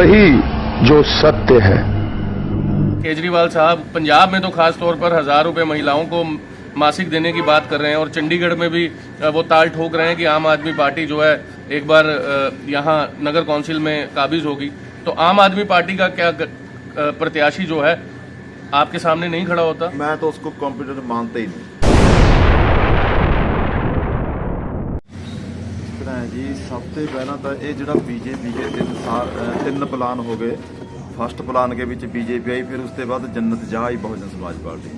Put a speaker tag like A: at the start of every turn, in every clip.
A: वही जो सत्य है।
B: केजरीवाल साहब पंजाब में तो खास तौर पर 1000 रुपए महिलाओं को मासिक देने की बात कर रहे हैं और चंडीगढ़ में भी वो ताल ठोक रहे हैं कि आम आदमी पार्टी जो है एक बार यहाँ नगर कौंसिल में काबिज होगी। तो आम आदमी पार्टी का क्या प्रत्याशी जो है आपके सामने नहीं खड़ा होता?
C: मैं तो उसको कॉम्पिटेंट मानता ही नहीं। इस तरह है जी, सब तो पहला तो ये जो बीजेपी के तीन प्लान हो गए। फस्ट प्लान के बीच बीजेपी आई, फिर उसके बाद जन्नत जहाँ आई बहुजन समाज पार्टी,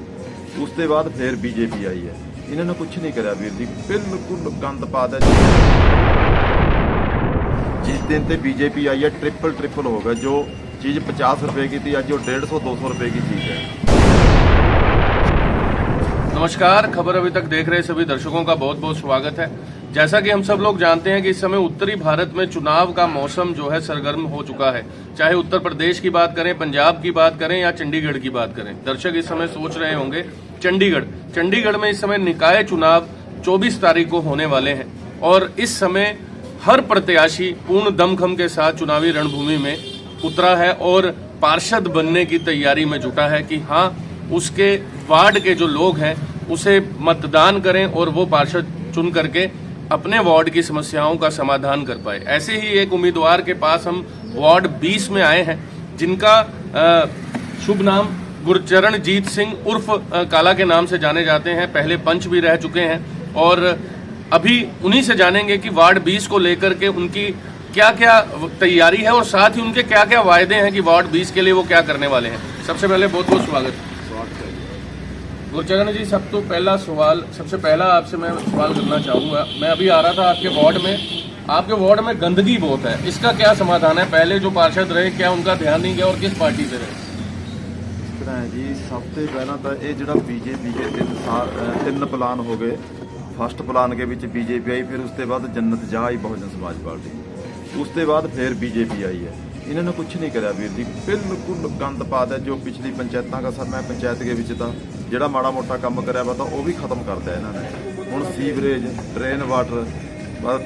C: उसके बाद फिर बीजेपी आई है। इन्होंने कुछ नहीं करा वीर जी, बिल्कुल गंद पा दिया। जिस दिन से बीजेपी आई है ट्रिपल हो गया। जो चीज 50 रुपए की थी आज जो 150-200 रुपए की चीज है।
B: नमस्कार, खबर अभी तक देख रहे सभी दर्शकों का बहुत बहुत स्वागत है। जैसा कि हम सब लोग जानते हैं कि इस समय उत्तरी भारत में चुनाव का मौसम जो है सरगर्म हो चुका है। चाहे उत्तर प्रदेश की बात करें, पंजाब की बात करें या चंडीगढ़ की बात करें। दर्शक इस समय सोच रहे होंगे चंडीगढ़ में इस समय निकाय चुनाव 24 तारीख को होने वाले हैं और इस समय हर प्रत्याशी पूर्ण दमखम के साथ चुनावी रणभूमि में उतरा है और पार्षद बनने की तैयारी में जुटा है कि हाँ, उसके वार्ड के जो लोग हैं उसे मतदान करें और वो पार्षद चुन करके अपने वार्ड की समस्याओं का समाधान कर पाए। ऐसे ही एक उम्मीदवार के पास हम वार्ड 20 में आए हैं, जिनका शुभ नाम गुरचरणजीत सिंह उर्फ काला के नाम से जाने जाते हैं। पहले पंच भी रह चुके हैं और अभी उन्हीं से जानेंगे कि वार्ड 20 को लेकर के उनकी क्या क्या तैयारी है और साथ ही उनके क्या क्या वायदे हैं कि वार्ड 20 के लिए वो क्या करने वाले हैं। सबसे पहले बहुत बहुत स्वागत है गुरचरण जी। सबसे पहला आपसे मैं सवाल करना चाहूंगा। मैं अभी आ रहा था आपके वार्ड में गंदगी बहुत है, इसका क्या समाधान है? पहले जो पार्षद रहे क्या उनका ध्यान नहीं गया और किस पार्टी से रहे?
C: इस तरह है जी, सब तो पहला तो ये जो बीजेपी के तीन प्लान हो गए। फस्ट प्लान के बीच बीजेपी आई, फिर उसके बाद जन्नत जहाँ आई बहुजन समाज पार्टी, उसके बाद फिर बीजेपी आई है। इन्होंने कुछ नहीं करा वीर जी, बिल्कुल गंद पा दिया। जो पिछली पंचायतों का सर, मैं पंचायत के विच था ਜਿਹੜਾ ਮਾੜਾ ਮੋਟਾ ਕੰਮ ਕਰਿਆ ਵਾ ਤਾਂ ਉਹ ਵੀ ਖਤਮ ਕਰਤਾ ਇਹਨਾਂ ਨੇ। ਹੁਣ ਸੀਵਰੇਜ, ਡਰੇਨ ਵਾਟਰ,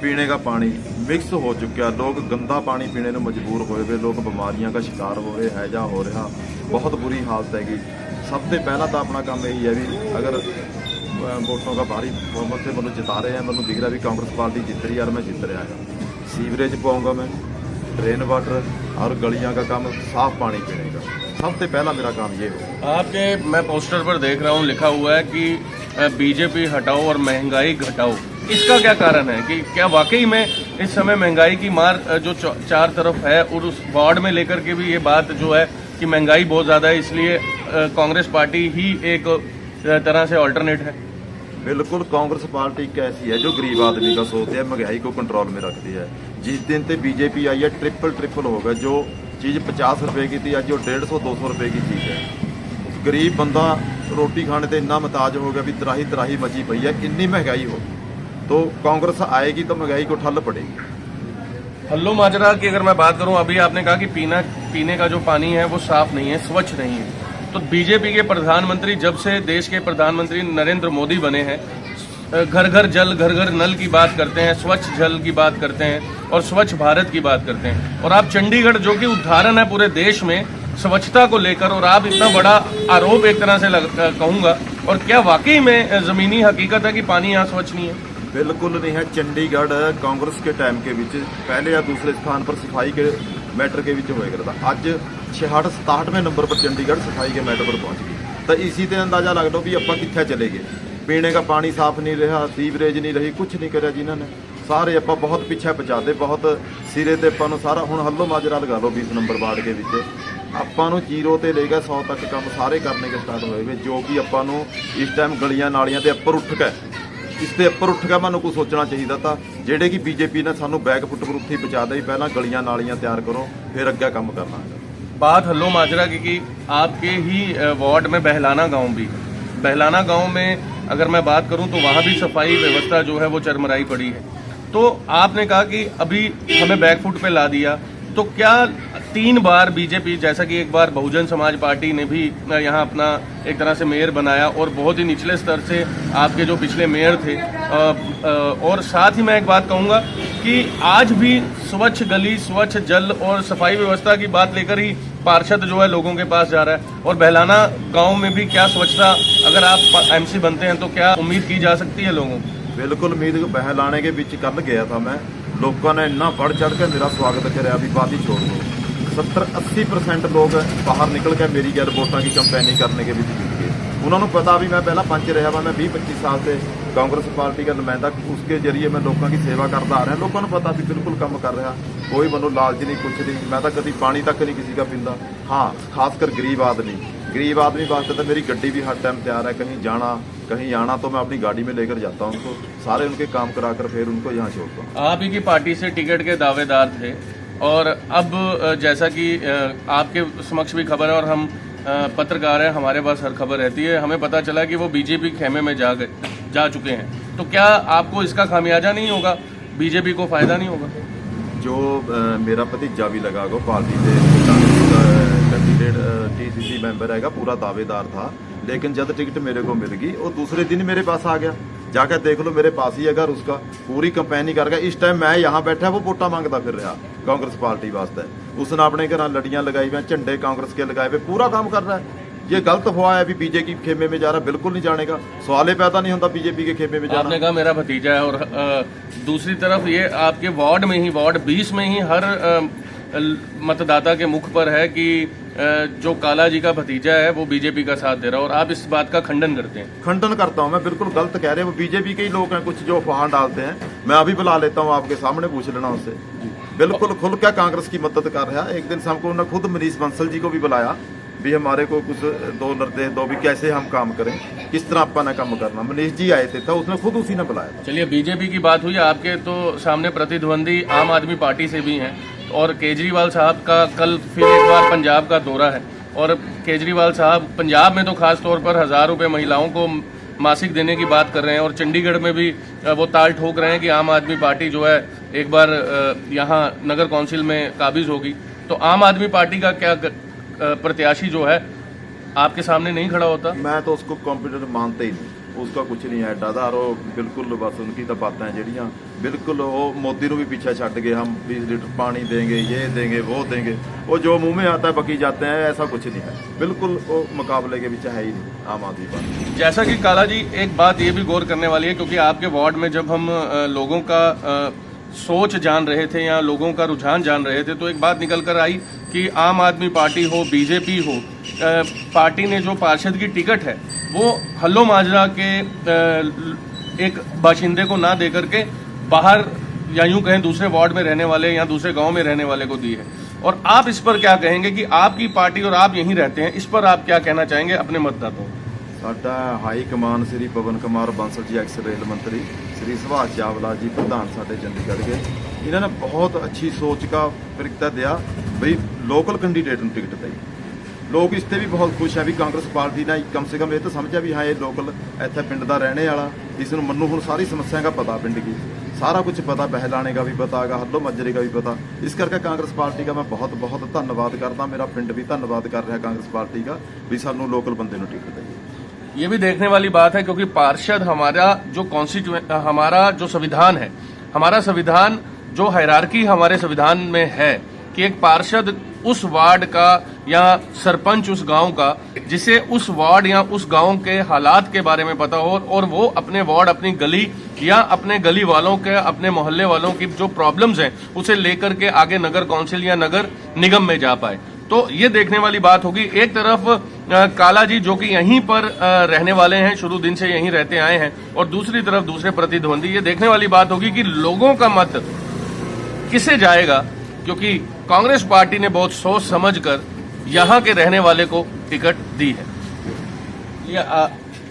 C: पीने का पानी मिक्स हो चुका। लोग गंदा पानी पीने को मजबूर होए हुए, लोग बीमारियों का शिकार हो रहे, हैजा हो रहा, बहुत बुरी हालत हैगी। सबसे पहला तो अपना काम यही है भी अगर वोटों का भारी बहुमत से मैं जिता रहे हैं, मैं दिख रहा भी कांग्रेस पार्टी जीत रही है और मैं जीत रहा है। सीवरेज पाऊँगा मैं, ड्रेन वाटर और गलियाँ का काम, साफ पानी पीने का, सबसे पहला मेरा काम ये हो। आपके
B: मैं पोस्टर पर देख रहा हूँ लिखा हुआ है कि बीजेपी हटाओ और महंगाई घटाओ। इसका क्या कारण है कि क्या वाकई में इस समय महंगाई की मार जो चार तरफ है और उस वार्ड में लेकर के भी ये बात जो है कि महंगाई बहुत ज्यादा है, इसलिए कांग्रेस पार्टी ही एक तरह से ऑल्टरनेट है?
C: बिल्कुल, कांग्रेस पार्टी कैसी है जो गरीब आदमी का सोचती है, महंगाई को कंट्रोल में रखती है। जिस दिन से बीजेपी आई है ट्रिपल हो गया। जो चीज़ 50 रुपए की थी आज जो 150-200 रुपए की चीज़ है। गरीब बंदा रोटी खाने से इतना मुताज हो गया भी त्राही मची पई है। इतनी महंगाई हो तो कांग्रेस आएगी तो महंगाई को ठल पड़ेगी।
B: हल्लो माजरा की अगर मैं बात करूं, अभी आपने कहा कि पीने का जो पानी है वो साफ नहीं है, स्वच्छ नहीं है। तो बीजेपी के प्रधानमंत्री जब से देश के प्रधानमंत्री नरेंद्र मोदी बने हैं, घर घर जल, घर घर नल की बात करते हैं, स्वच्छ जल की बात करते हैं और स्वच्छ भारत की बात करते हैं। और आप चंडीगढ़ जो कि उदाहरण है पूरे देश में स्वच्छता को लेकर, और आप इतना बड़ा आरोप एक तरह से कहूंगा, और क्या वाकई में जमीनी हकीकत है कि पानी यहाँ स्वच्छ नहीं है?
C: बिल्कुल नहीं है। चंडीगढ़ कांग्रेस के टाइम के बीच पहले या दूसरे स्थान पर सफाई के मैटर के बीच होया करता। अज 66-67वें नंबर पर चंडीगढ़ सफाई के मैटर पर पहुंच गई। तो इसी से अंदाजा लग लो भी आप कितने चले गए। पीने का पानी साफ नहीं रहा, सीवरेज नहीं रही, कुछ नहीं करा जिन्होंने। सारे आप बहुत पिछे पहुँचाते, बहुत सिरे ते अपन सारा हूँ हल्लो माजरा लगा लो 20 नंबर वार्ड के बीच ਆਪਾਂ ਨੂੰ 0 ਤੇ ਲੈ ਕੇ 100 तक काम सारे करने के स्टार्ट होए हुए। जो कि ਆਪਾਂ ਨੂੰ इस टाइम गलियां नालियां ते ਉੱਪਰ ਉੱਠ ਕੇ इस ते ਉੱਪਰ ਉੱਠ ਕੇ ਮੈਨੂੰ ਕੁਝ सोचना चाहिए था। ਜਿਹੜੇ कि बीजेपी ने सानू बैक फुट पर उत्थे पहुँचा दी, पहला गलियां नालियां तैयार करो फिर अगे काम करना है।
B: बात हल्लो माजरा की आपके ही वार्ड में बहलाना गांव भी है। बहलाना गांव में अगर मैं बात करूं तो वहां भी सफाई व्यवस्था जो है वो चरमराई पड़ी है। तो आपने कहा कि अभी हमें बैकफुट पे ला दिया, तो क्या 3 बार बीजेपी, जैसा कि एक बार बहुजन समाज पार्टी ने भी यहाँ अपना एक तरह से मेयर बनाया और बहुत ही निचले स्तर से आपके जो पिछले मेयर थे, और साथ ही मैं एक बात कहूँगा कि आज भी स्वच्छ गली, स्वच्छ जल और सफाई व्यवस्था की बात लेकर ही पार्षद जो है लोगों के पास जा रहा है। और बहलाना गांव में भी क्या स्वच्छता, अगर आप एमसी बनते हैं तो क्या उम्मीद की जा सकती है लोगों को?
C: बिल्कुल उम्मीद बहलाने के बीच कल गया था मैं, लोगों ने इन्ना बढ़ चढ़ के मेरा स्वागत कराया भी बात ही छोड़ दो। 70-80% लोग बाहर निकल के मेरी गैर वोटां की कंपेनिंग करने के बीच जुट गए। उन्होंने पता भी मैं पहला पंच रहा वा, मैं 20-25 साल से कांग्रेस पार्टी का नुमाइंदा, उसके जरिए मैं लोगों की सेवा करता आ रहा। लोगों को पता भी बिल्कुल काम कर रहा, कोई मनो लालच नहीं, कुछ नहीं। मैं तो कभी पानी तक नहीं किसी का पींदा। हाँ, खासकर गरीब आदमी वास्ते तो मेरी गड्डी भी हर टाइम तैयार है। कहीं जाना कहीं आना तो मैं अपनी गाड़ी में लेकर जाता हूँ उनको, सारे उनके काम कराकर फिर उनको यहाँ छोड़ता हूँ।
B: आप ही की पार्टी से टिकट के दावेदार थे और अब जैसा कि आपके समक्ष भी खबर है और हम पत्रकार हैं, हमारे पास हर खबर रहती है, हमें पता चला कि वो बीजेपी खेमे में जा चुके हैं। तो क्या आपको इसका खामियाजा नहीं होगा, बीजेपी को फायदा नहीं होगा?
C: जो मेरा भतीजा भी लगा गो पार्टी से कैंडिडेट TCC मैंबर हैगा, पूरा दावेदार था, लेकिन जब टिकट मेरे को मिल गई वो दूसरे दिन मेरे पास आ गया। जाकर देख लो, मेरे पास ही है घर उसका, पूरी कंपेनी कर गया। इस टाइम मैं यहाँ बैठा, वो वोटा मांगता फिर रहा कांग्रेस पार्टी वास्ते। उसने अपने घर लड़ियां लगाई हुई, झंडे कांग्रेस के लगाए हुए, पूरा काम कर रहा है। ये गलत हुआ है, अभी बीजेपी के खेमे में जा रहा, बिल्कुल नहीं जाने का सवाल ही पैदा नहीं होता बीजेपी के खेमे में जाना।
B: आपने कहा मेरा भतीजा है और दूसरी तरफ ये आपके वार्ड में ही, वार्ड 20 में ही हर मतदाता के मुख पर है कि जो काला जी का भतीजा है वो बीजेपी का साथ दे रहा है, और आप इस बात का खंडन करते हैं?
C: खंडन करता हूं मैं, बिल्कुल गलत कह रहे हैं। वो बीजेपी के ही लोग हैं कुछ जो अफवाह डालते हैं। मैं अभी बुला लेता हूं, आपके सामने पूछ लेना उससे। बिल्कुल खुल क्या कांग्रेस की मदद कर रहा है। एक दिन हमको उन्होंने खुद मनीष बंसल जी को भी बुलाया भी हमारे को कुछ दो निर्देश दो भी, कैसे हम काम करें, किस तरह अपन ने काम करना। मनीष जी आए थे, उसने खुद उसी ने बुलाया।
B: चलिए, बीजेपी की बात हुई, आपके तो सामने प्रतिद्वंदी आम आदमी पार्टी से भी हैं और केजरीवाल साहब का कल फिर एक बार पंजाब का दौरा है। और केजरीवाल साहब पंजाब में तो खास तौर पर 1000 रुपये महिलाओं को मासिक देने की बात कर रहे हैं और चंडीगढ़ में भी वो ताल ठोक रहे हैं कि आम आदमी पार्टी जो है एक बार यहाँ नगर कौंसिल में काबिज होगी। तो आम आदमी पार्टी का क्या प्रत्याशी जो है आपके सामने नहीं खड़ा होता?
C: मैं तो उसको कॉम्पिटेंट मानते ही नहीं, उसका कुछ नहीं है डादार। वो बिल्कुल बस उनकी तो बातें जड़ियाँ बिल्कुल, वो मोदी को भी पीछे छड़ गए। हम 20 लीटर पानी देंगे, ये देंगे, वो देंगे, वो जो मुंह में आता है बकी जाते हैं, ऐसा कुछ नहीं है। बिल्कुल वो मुकाबले के पीछे है ही नहीं आम आदमी पार्टी।
B: जैसा कि काला जी, एक बात ये भी गौर करने वाली है, क्योंकि आपके वार्ड में जब हम लोगों का सोच जान रहे थे या लोगों का रुझान जान रहे थे तो एक बात निकल कर आई कि आम आदमी पार्टी हो, बीजेपी हो, पार्टी ने जो पार्षद की टिकट है वो हल्लो माजरा के एक बाशिंदे को ना दे करके बाहर या यूं कहें दूसरे वार्ड में रहने वाले या दूसरे गांव में रहने वाले को दी है। और आप इस पर क्या कहेंगे कि आपकी पार्टी और आप यहीं रहते हैं, इस पर आप क्या कहना चाहेंगे अपने मतदाताओं को?
C: साडा high command Shri Pawan Kumar Bansal ji, x rail मंत्री, श्री सुभाष चावला जी प्रधान साडे चंडीगढ़ के, इन्होंने बहुत अच्छी सोच का प्रगटा दिया भाई लोकल कैंडीडेट को टिकट दी। लोग इससे भी बहुत खुश है भी कांग्रेस पार्टी ने कम से कम ये तो समझा भी हाँ ये लोकल इत्थे पिंड का रहने वाला, इसनूं मन्नू हुण सारी समस्या का पता, पिंड की सारा कुछ पता, बहलाने का भी पता है, हल्लो मजरे का भी पता। इस करके कांग्रेस पार्टी का मैं बहुत बहुत धन्यवाद करता, मेरा पिंड भी धन्यवाद कर रहा है कांग्रेस पार्टी का भी सानू लोकल बंदे नूं टिकट दी।
B: ये भी देखने वाली बात है क्योंकि पार्षद हमारा जो हमारा जो संविधान है, हमारा संविधान जो हायरार्की हमारे संविधान में है कि एक पार्षद उस वार्ड का या सरपंच उस गांव का जिसे उस वार्ड या उस गांव के हालात के बारे में पता हो और वो अपने वार्ड, अपनी गली या अपने गली वालों के, अपने मोहल्ले वालों की जो प्रॉब्लम्स हैं उसे लेकर के आगे नगर कौंसिल या नगर निगम में जा पाए। तो ये देखने वाली बात होगी। एक तरफ काला जी जो कि यहीं पर रहने वाले हैं, शुरू दिन से यहीं रहते आए हैं, और दूसरी तरफ दूसरे प्रतिद्वंदी। ये देखने वाली बात होगी कि लोगों का मत किसे जाएगा, क्योंकि कांग्रेस पार्टी ने बहुत सोच समझकर यहां के रहने वाले को टिकट दी है। ये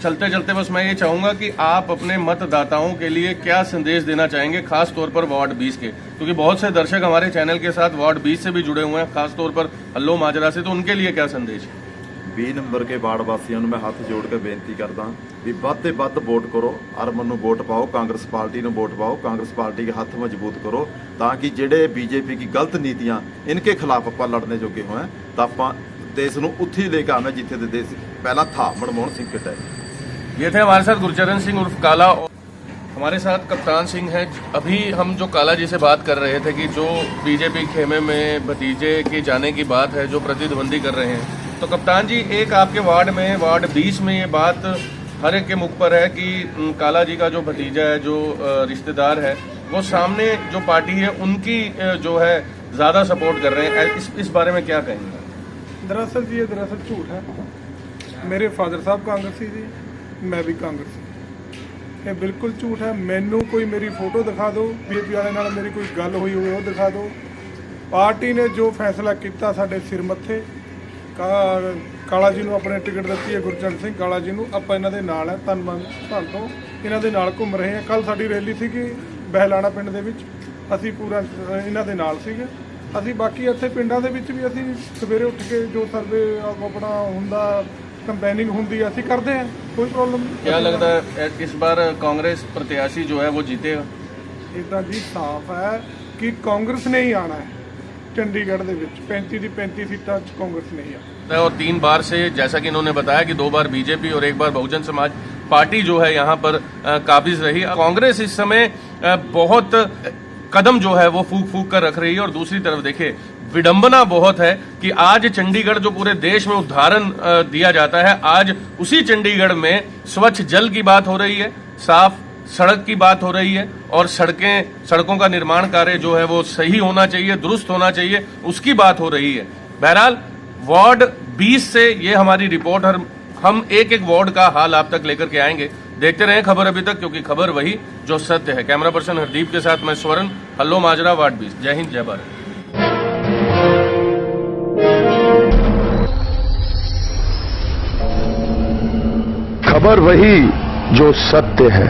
B: चलते चलते बस मैं ये चाहूंगा कि आप अपने मतदाताओं के लिए क्या संदेश देना चाहेंगे, खास तौर पर वार्ड 20 के, क्योंकि बहुत से दर्शक हमारे चैनल के साथ वार्ड 20 से भी जुड़े हुए हैं, खास तौर पर हल्लो माजरा से, तो उनके लिए क्या संदेश है?
C: 20 नंबर के वार्ड वासियों मैं हाथ जोड़ के बेनती करदा भी ਵੱਧ ਤੇ ਵੱਧ वोट करो और ਮੈਨੂੰ वोट पाओ, कांग्रेस पार्टी ਨੂੰ वोट पाओ, कांग्रेस पार्टी के हाथ मजबूत करो ताकि जेडे बीजेपी की गलत नीतियां इनके खिलाफ ਆਪਾਂ लड़ने जोगे हों तो ਆਪਾਂ देश ਨੂੰ ਉੱਥੇ ही लेकर आवे जिथे देश पहला था। मनमोहन सिंह किट है।
B: ये थे हमारे साथ गुरचरण सिंह उर्फ काला। हमारे साथ कप्तान सिंह हैं। अभी हम जो काला जी से बात कर रहे थे कि जो बीजेपी खेमे में भतीजे के जाने की बात है, जो प्रतिद्वंदी कर रहे हैं, तो कप्तान जी एक आपके वार्ड में, वार्ड 20 में ये बात हर एक के मुख पर है कि काला जी का जो भतीजा है, जो रिश्तेदार है, वो सामने जो पार्टी है उनकी जो है ज़्यादा सपोर्ट कर रहे हैं। इस बारे में क्या कहेंगे?
D: दरअसल जी ये दरअसल झूठ है। मेरे फादर साहब कांग्रेसी जी, मैं भी कांग्रेसी। ਇਹ ਬਿਲਕੁਲ ਝੂਠ ਹੈ। ਮੈਨੂੰ ਕੋਈ ਮੇਰੀ ਫੋਟੋ ਦਿਖਾ ਦਿਓ, ਬੀਜੇਪੀ ਵਾਲੇ ਨਾਲ ਮੇਰੀ ਕੋਈ ਗੱਲ ਹੋਈ ਹੋਵੇ ਉਹ ਦਿਖਾ ਦਿਓ। ਪਾਰਟੀ ਨੇ ਜੋ ਫੈਸਲਾ ਕੀਤਾ ਸਾਡੇ ਸਿਰ ਮੱਥੇ, ਕਾਲਾ ਜੀ ਨੂੰ ਆਪਣੇ ਟਿਕਟ ਦਿੱਤੀ ਹੈ, ਗੁਰਚਰਨ ਸਿੰਘ ਕਾਲਾ ਜੀ ਨੂੰ, ਆਪਾਂ ਇਹਨਾਂ ਦੇ ਨਾਲ ਹੈ। ਧੰਨ ਤੋਂ ਇਹਨਾਂ ਦੇ ਨਾਲ ਘੁੰਮ ਰਹੇ ਹਾਂ। ਕੱਲ ਸਾਡੀ ਰੈਲੀ ਸੀਗੀ ਬਹਿਲਾਣਾ ਪਿੰਡ ਦੇ ਵਿੱਚ, ਅਸੀਂ ਪੂਰਾ ਇਹਨਾਂ ਦੇ ਨਾਲ ਸੀਗੇ। ਅਸੀਂ ਬਾਕੀ ਇੱਥੇ ਪਿੰਡਾਂ ਦੇ ਵਿੱਚ ਵੀ ਅਸੀਂ ਸਵੇਰੇ ਉੱਠ ਕੇ ਜੋ ਸਰਵੇ ਆਪਣਾ ਹੁੰਦਾ कंपेनिंग होंगी असं करते हैं, कोई प्रॉब्लम नहीं।
B: क्या लगता है इस बार कांग्रेस प्रत्याशी जो है वो जीतेगा?
D: इतना जी साफ है कि कांग्रेस ने ही आना है। चंडीगढ़ के 35 की 35 सीटा कांग्रेस नहीं है।
B: और 3 बार से, जैसा कि इन्होंने बताया कि 2 बार बीजेपी और 1 बार बहुजन समाज पार्टी जो है यहाँ पर काबिज रही। कांग्रेस इस समय बहुत कदम जो है वो फूक फूक कर रख रही है। और दूसरी तरफ देखिए, विडंबना बहुत है कि आज चंडीगढ़ जो पूरे देश में उदाहरण दिया जाता है, आज उसी चंडीगढ़ में स्वच्छ जल की बात हो रही है, साफ सड़क की बात हो रही है, और सड़कों का निर्माण कार्य जो है वो सही होना चाहिए, दुरुस्त होना चाहिए, उसकी बात हो रही है। बहरहाल वार्ड 20 से ये हमारी रिपोर्ट, और हम एक एक वार्ड का हाल आप तक लेकर के आएंगे। देखते रहें खबर अभी तक, क्योंकि खबर वही जो सत्य है। कैमरा पर्सन हरदीप के साथ मैं स्वर्ण, हल्लो माजरा, वार्ड 20। जय हिंद, जय भारत।
A: खबर वही जो सत्य है।